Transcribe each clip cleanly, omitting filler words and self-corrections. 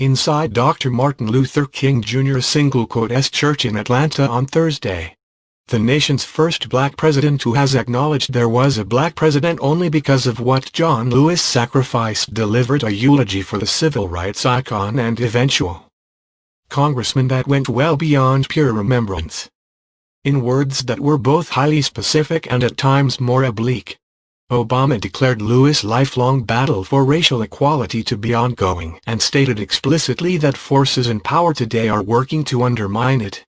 inside Dr. Martin Luther King Jr.'s single-quote church in Atlanta on Thursday. The nation's first black president who has acknowledged there was a black president only because of what John Lewis sacrificed delivered a eulogy for the civil rights icon and eventual congressman that went well beyond pure remembrance. In words that were both highly specific and at times more oblique, Obama declared Lewis' lifelong battle for racial equality to be ongoing and stated explicitly that forces in power today are working to undermine it,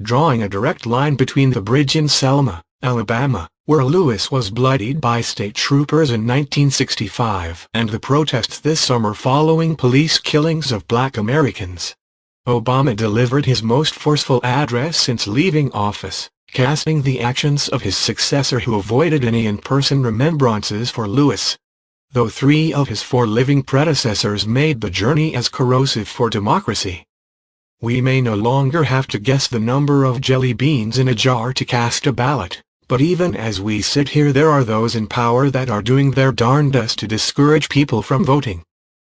drawing a direct line between the bridge in Selma, Alabama, where Lewis was bloodied by state troopers in 1965, and the protests this summer following police killings of black Americans. Obama delivered his most forceful address since leaving office, casting the actions of his successor who avoided any in-person remembrances for Lewis. Though 3 of his 4 living predecessors made the journey as corrosive for democracy. We may no longer have to guess the number of jelly beans in a jar to cast a ballot, but even as we sit here there are those in power that are doing their darndest to discourage people from voting.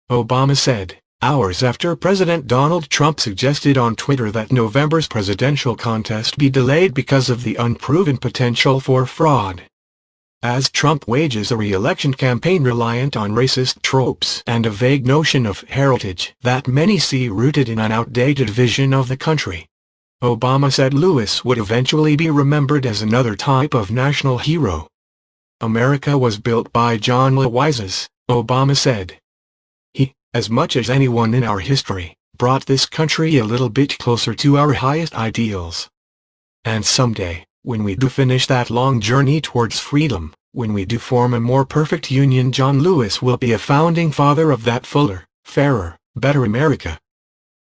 Obama said, hours after President Donald Trump suggested on Twitter that November's presidential contest be delayed because of the unproven potential for fraud. As Trump wages a re-election campaign reliant on racist tropes and a vague notion of heritage that many see rooted in an outdated vision of the country, Obama said Lewis would eventually be remembered as another type of national hero. America was built by John Lewis, Obama said. He, as much as anyone in our history, brought this country a little bit closer to our highest ideals. And someday, when we do finish that long journey towards freedom, when we do form a more perfect union, John Lewis will be a founding father of that fuller, fairer, better America.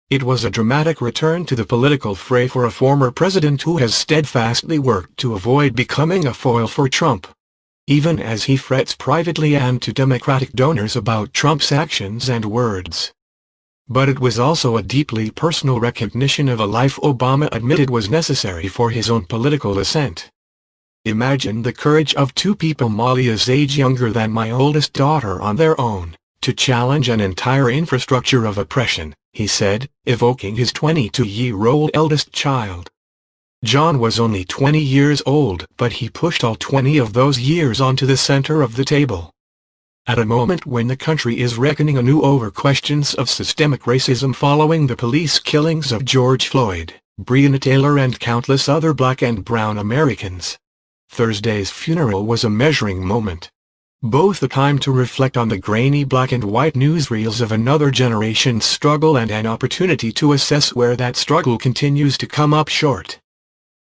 It was a dramatic return to the political fray for a former president who has steadfastly worked to avoid becoming a foil for Trump, even as he frets privately and to Democratic donors about Trump's actions and words. But it was also a deeply personal recognition of a life Obama admitted was necessary for his own political ascent. Imagine the courage of 2 people Malia's age younger than my oldest daughter on their own, to challenge an entire infrastructure of oppression, he said, evoking his 22-year-old eldest child. John was only 20 years old, but he pushed all 20 of those years onto the center of the table. At a moment when the country is reckoning anew over questions of systemic racism following the police killings of George Floyd, Breonna Taylor and countless other black and brown Americans, Thursday's funeral was a measuring moment. Both a time to reflect on the grainy black and white newsreels of another generation's struggle and an opportunity to assess where that struggle continues to come up short.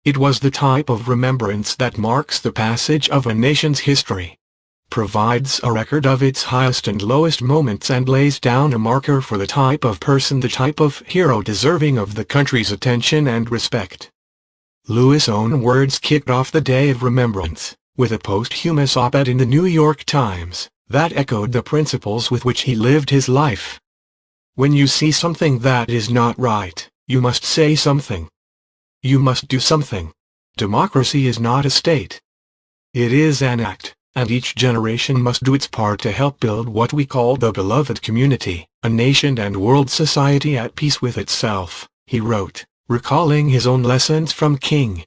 It was the type of remembrance that marks the passage of a nation's history, provides a record of its highest and lowest moments and lays down a marker for the type of person, the type of hero deserving of the country's attention and respect. Lewis' own words kicked off the Day of Remembrance, with a posthumous op-ed in the New York Times, that echoed the principles with which he lived his life. When you see something that is not right, you must say something. You must do something. Democracy is not a state. It is an act, and each generation must do its part to help build what we call the beloved community, a nation and world society at peace with itself, he wrote, recalling his own lessons from King.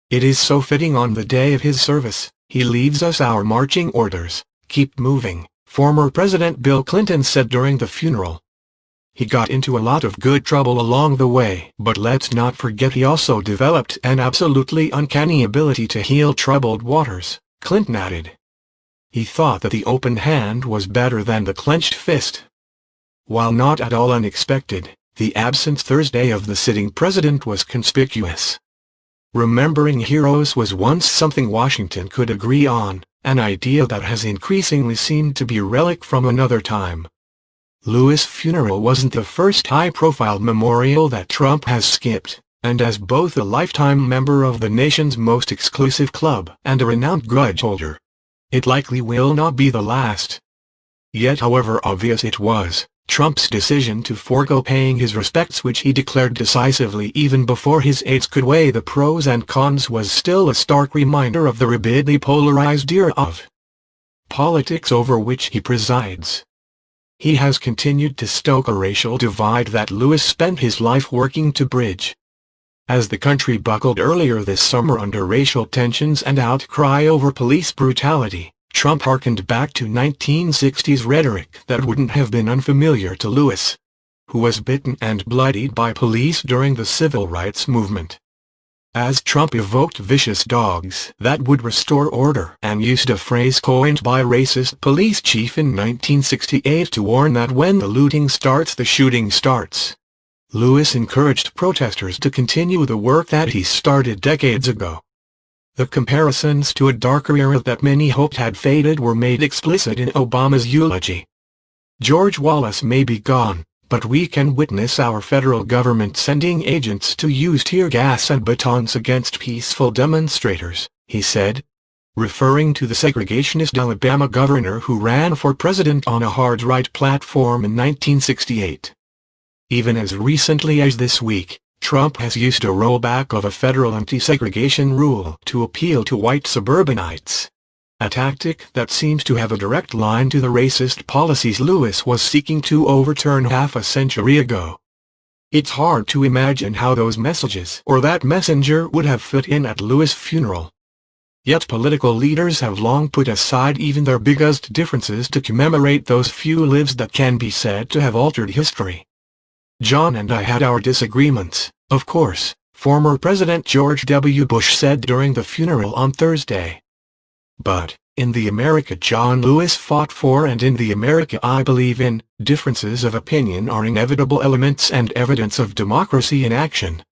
It is so fitting on the day of his service, he leaves us our marching orders, keep moving, former President Bill Clinton said during the funeral. He got into a lot of good trouble along the way, but let's not forget he also developed an absolutely uncanny ability to heal troubled waters, Clinton added. He thought that the open hand was better than the clenched fist. While not at all unexpected, the absence Thursday of the sitting president was conspicuous. Remembering heroes was once something Washington could agree on, an idea that has increasingly seemed to be a relic from another time. Lewis' funeral wasn't the first high-profile memorial that Trump has skipped, and as both a lifetime member of the nation's most exclusive club and a renowned grudge holder, it likely will not be the last. Yet however obvious it was, Trump's decision to forego paying his respects, which he declared decisively even before his aides could weigh the pros and cons, was still a stark reminder of the rabidly polarized era of politics over which he presides. He has continued to stoke a racial divide that Lewis spent his life working to bridge. As the country buckled earlier this summer under racial tensions and outcry over police brutality, Trump harkened back to 1960s rhetoric that wouldn't have been unfamiliar to Lewis, who was bitten and bloodied by police during the civil rights movement. As Trump evoked vicious dogs that would restore order and used a phrase coined by racist police chief in 1968 to warn that when the looting starts the shooting starts, Lewis encouraged protesters to continue the work that he started decades ago. The comparisons to a darker era that many hoped had faded were made explicit in Obama's eulogy. George Wallace may be gone, but we can witness our federal government sending agents to use tear gas and batons against peaceful demonstrators, he said, referring to the segregationist Alabama governor who ran for president on a hard-right platform in 1968. Even as recently as this week, Trump has used a rollback of a federal anti-segregation rule to appeal to white suburbanites, a tactic that seems to have a direct line to the racist policies Lewis was seeking to overturn half a century ago. It's hard to imagine how those messages or that messenger would have fit in at Lewis' funeral. Yet political leaders have long put aside even their biggest differences to commemorate those few lives that can be said to have altered history. John and I had our disagreements, of course, former President George W. Bush said during the funeral on Thursday. But, in the America John Lewis fought for and in the America I believe in, differences of opinion are inevitable elements and evidence of democracy in action.